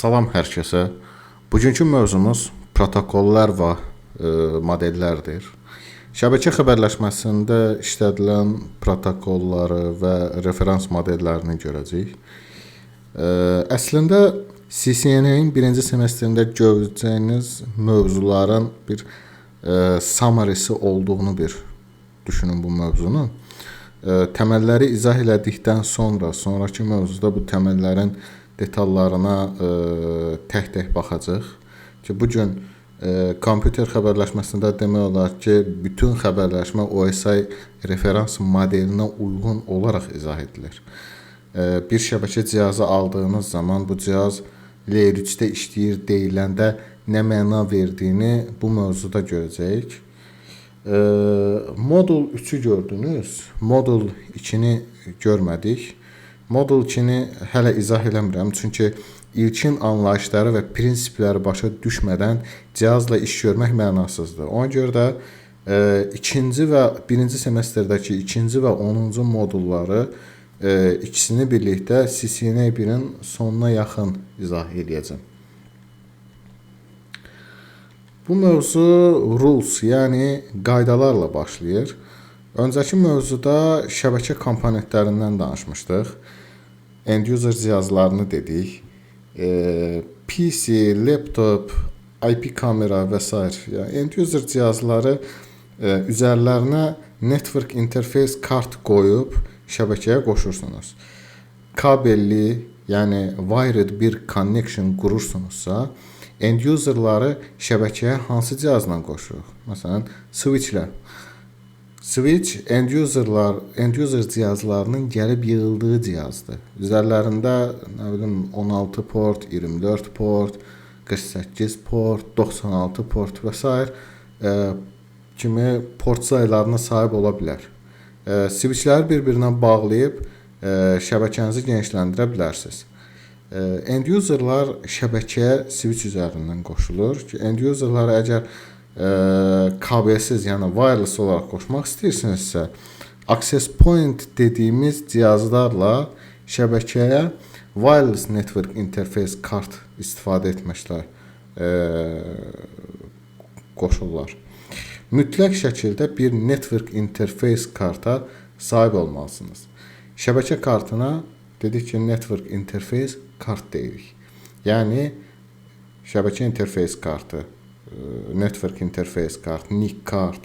Salam hər kəsə. Bugünkü mövzumuz protokollar və modellərdir. Şəbəkə xəbərləşməsində işlədilən protokolları və referans modellərini görəcəyik. Əslində CCNA-in birinci semestrində görəcəyiniz mövzuların bir summary'si olduğunu bir düşünün bu mövzunu. Təməlləri izah elədikdən sonraki mövzuda bu təməllərin detallarına tək-tək baxacaq ki, bu gün kompüter xəbərləşməsində demək olar ki, bütün xəbərləşmə OSI referans modelinə uyğun olaraq izah edilir. Bir şəbəkə cihazı aldığınız zaman bu cihaz Layer 3-də işləyir deyiləndə nə məna verdiyini bu mövzuda görəcəyik. Modul 3-ü gördünüz, modul 2-ni görmədik. Modul 2-ni hələ izah eləmirəm, çünki ilkin anlayışları və prinsipləri başa düşmədən cihazla iş görmək mənasızdır. Ona görə də ikinci və birinci semestrdəki ikinci və 10-cu modulları ikisini birlikdə CCNA 1-in sonuna yaxın izah edəcəm. Bu mövzu rules, yəni qaydalarla başlayır. Öncəki mövzuda şəbəkə komponentlərindən danışmışdıq. End-user cihazlarını dedik. PC, laptop, IP kamera və s. End-user cihazları üzərlərinə network interface kart qoyub şəbəkəyə qoşursunuz. Kabelli, yəni wired bir connection qurursunuzsa, end-userları şəbəkəyə hansı cihazla qoşuruq? Məsələn, switchlə. Switch end-user cihazlarının gəlib yığıldığı cihazdır. Üzərlərində 16 port, 24 port, 48 port, 96 port və s. kimi port saylarına sahib ola bilər. Switchləri bir-birinə bağlayıb şəbəkənizi genişləndirə bilərsiniz. End-userlar şəbəkəyə switch üzərindən qoşulur ki, end-userları əgər kabelsiz, yəni wireless olaraq qoşmaq istəyirsinizsə, access point dediyimiz cihazlarla şəbəkəyə wireless network interface kart istifadə etməklə qoşurlar. Mütləq şəkildə bir network interface karta sahib olmalısınız. Şəbəkə kartına dedik ki, network interface kart deyirik. Yəni şəbəkə interface kartı, network interface kart, NIC kart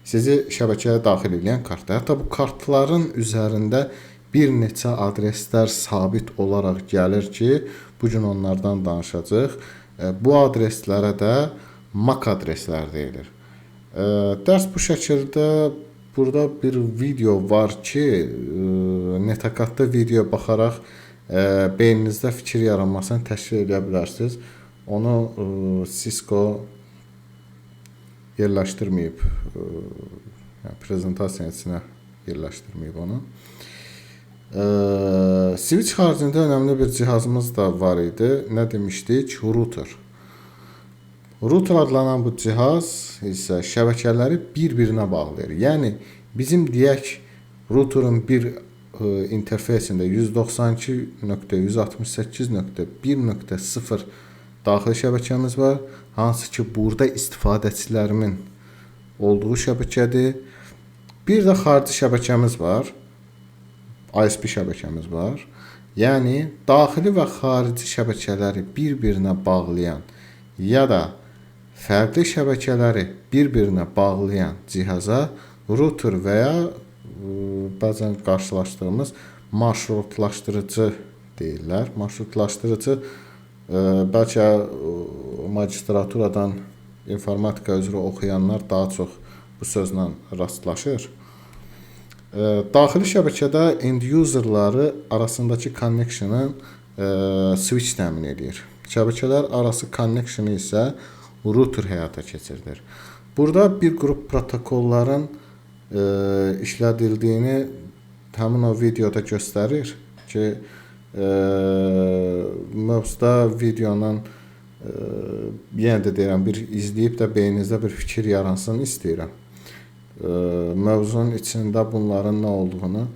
sizi şəbəkəyə daxil edən kartdır. Hətta bu kartların üzərində bir neçə adreslər sabit olaraq gəlir ki, bu gün onlardan danışacağıq. Bu adreslərə də MAC adreslər deyilir. Dərs bu şəkildə, burada bir video var ki, Netacadda video baxaraq beyninizdə fikir yaranmasını təşkil edə bilərsiniz. Onu Cisco yerləşdirməyib, prezentasiyanın içinə yerləşdirməyib onu. Switch haricində önəmli bir cihazımız da var idi. Nə demişdik? Router. Router adlanan bu cihaz isə şəbəkələri bir-birinə bağlayır. Yəni bizim deyək routerun bir interfeysində 192.168.1.0 daxili şəbəkəmiz var, hansı ki, burada istifadəçilərimin olduğu şəbəkədir. Bir də xarici şəbəkəmiz var, ISP şəbəkəmiz var. Yəni, daxili və xarici şəbəkələri bir-birinə bağlayan ya da fərqli şəbəkələri bir-birinə bağlayan cihaza router və ya bəzən qarşılaşdığımız marşrutlaşdırıcı deyirlər. Marşrutlaşdırıcı bəlkə magistraturadan informatika üzrə oxuyanlar daha çox bu sözlə rastlaşır. Daxili şəbəkədə end-userları arasındakı connection'ı switch təmin edir. Şəbəkələr arası connection'ı isə router həyata keçirilir. Burada bir qrup protokolların işlədildiyini həmin o videoda göstərir ki, mövzuda videonun yenə də deyirəm, bir izləyib də beyninizdə bir fikir yaransın istəyirəm. Mövzunun içində bunların nə olduğunu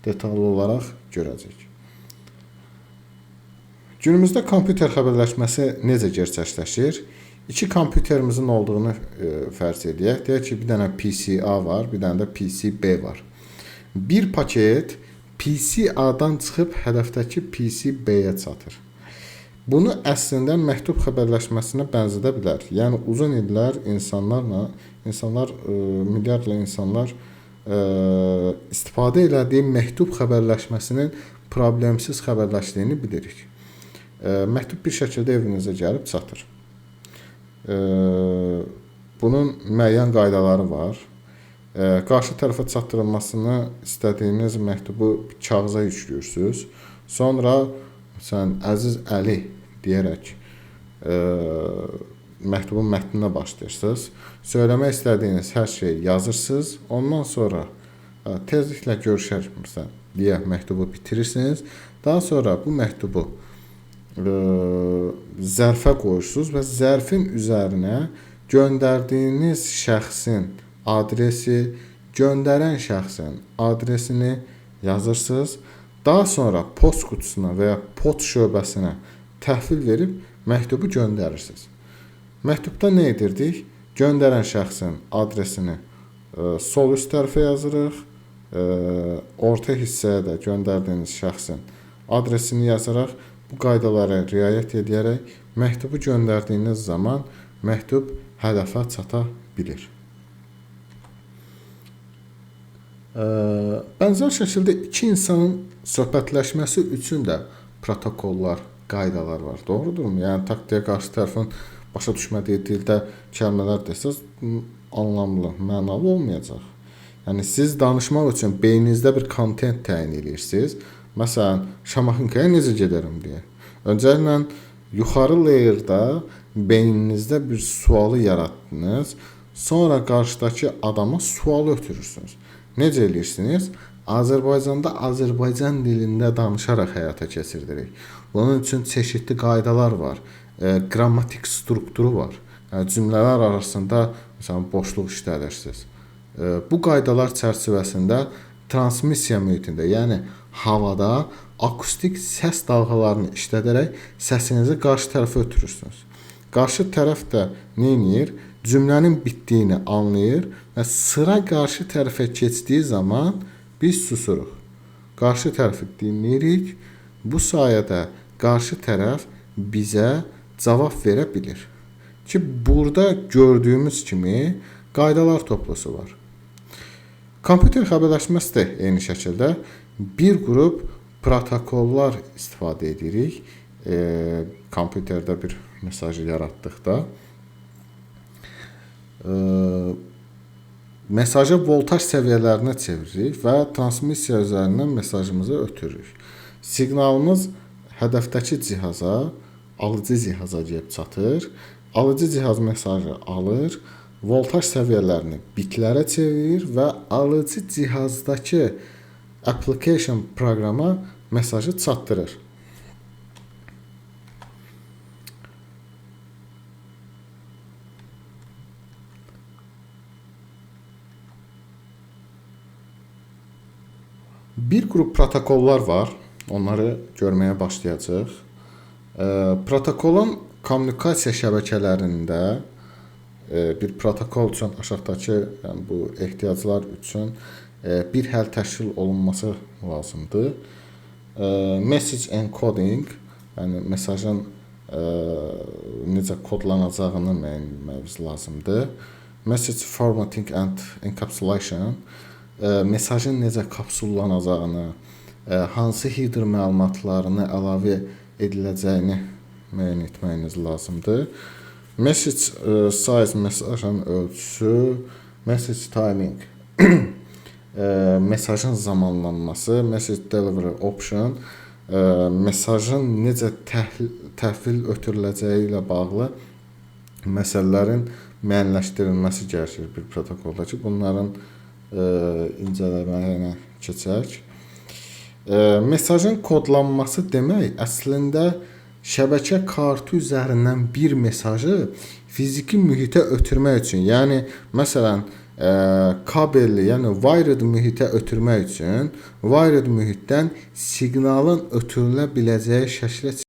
detallı olaraq görəcək. Günümüzdə kompüter xəbərləşməsi necə gerçəkləşir? İki kompüterimizin olduğunu fərz edək. Deyək ki, bir dənə PC-A var, bir dənə də PC-B var. Bir paket PC-A-dan çıxıb hədəfdəki PC-B-yə çatır. Bunu əslində məktub xəbərləşməsinə bənzədə bilər. Yəni uzun illər milyardla insanlar istifadə elədiyi məktub xəbərləşməsinin problemsiz xəbərləşdiyini bilirik. Məktub bir şəkildə evinizə gəlib çatır. Bunun müəyyən qaydaları var. Qarşı tərəfə çatdırılmasını istədiyiniz məktubu kağıza yükləyirsiniz. Sonra sən əziz Əli deyərək məktubun mətninə başlayırsınız. Söyləmək istədiyiniz hər şeyi yazırsınız. Ondan sonra tezliklə görüşərsən deyə məktubu bitirirsiniz. Daha sonra bu məktubu zərfə qoyursunuz və zərfin üzərinə göndərdiyiniz şəxsin adresi, göndərən şəxsin adresini yazırsınız. Daha sonra post qutusuna və ya post şöbəsinə təhvil verib məktubu göndərirsiniz. Məktubda nə edirdik? Göndərən şəxsin adresini sol üst tərəfə yazırıq. Orta hissəyə də göndərdiyiniz şəxsin adresini yazaraq, bu qaydalara riayət edərək məktubu göndərdiyiniz zaman məktub hədəfə çata bilir. Bənzər şəkildə iki insanın söhbətləşməsi üçün də protokollar, qaydalar var. Doğrudurmu? Yəni taktiyə qarşı tərəfin başa düşmədiyi dildə kəlmələr desəz anlamlı, mənalı olmayacaq. Yəni siz danışmaq üçün beyninizdə bir kontent təyin edirsiniz. Məsələn, Şamaxınkaya necə gedərəm deyə. Öncəliklə yuxarı layerdə beyninizdə bir sualı yaratdınız. Sonra qarşıdakı adama sualı ötürürsünüz. Necə edirsiniz? Azərbaycanda Azərbaycan dilində danışaraq həyata keçirdirik. Bunun üçün çeşitli qaydalar var. Qrammatik strukturu var. Yəni cümlələr arasında məsələn boşluq işlədirsiniz. Bu qaydalar çərçivəsində transmissiya mühitində, yəni havada akustik səs dalğalarını işlədərək səsinizi qarşı tərəfə ötürürsünüz. Qarşı tərəf də nə edir? Cümlənin bitdiyini anlayır və sıra qarşı tərəfə keçdiyi zaman biz susuruq. Qarşı tərəfi dinləyirik. Bu sayədə qarşı tərəf bizə cavab verə bilir. Ki burada gördüyümüz kimi qaydalar toplusu var. Kompüter xəbərləşməsi də eyni şəkildə bir qrup protokollar istifadə edirik. Kompüterdə bir mesajı yaratdıqda mesajı voltaj səviyyələrinə çeviririk və transmissiya üzərindən mesajımızı ötürürük. Siqnalımız hədəfdəki cihaza, alıcı cihaza gəlib çatır. Alıcı cihaz mesajı alır, voltaj səviyyələrini bitlərə çevirir və alıcı cihazdakı application proqrama mesajı çatdırır. Bir qrup protokollar var. Onları görməyə başlayacağıq. Protokolun kommunikasiya şəbəkələrində bir protokol üçün aşağıdakı yəni bu ehtiyaclar üçün bir həll təşkil olunması lazımdır. Message encoding, yəni mesajın necə kodlanacağını müəyyən etmemiz lazımdır. Message formatting and encapsulation, mesajın necə kapsullanacağını, hansı header məlumatlarını əlavə ediləcəyini müəyyən etməyiniz lazımdır. Message size, mesajın ölçüsü, message timing, mesajın zamanlanması, message delivery option, mesajın necə təhvil ötürüləcəyi ilə bağlı məsələlərin müəyyənləşdirilməsi gərəkir bir protokolda ki, bunların incələməyinə keçək. Mesajın kodlanması demək əslində şəbəkə kartı üzərindən bir mesajı fiziki mühitə ötürmək üçün, yəni məsələn kabelli, yəni wired mühitə ötürmək üçün wired mühitdən siqnalın ötürülə biləcəyi şəklə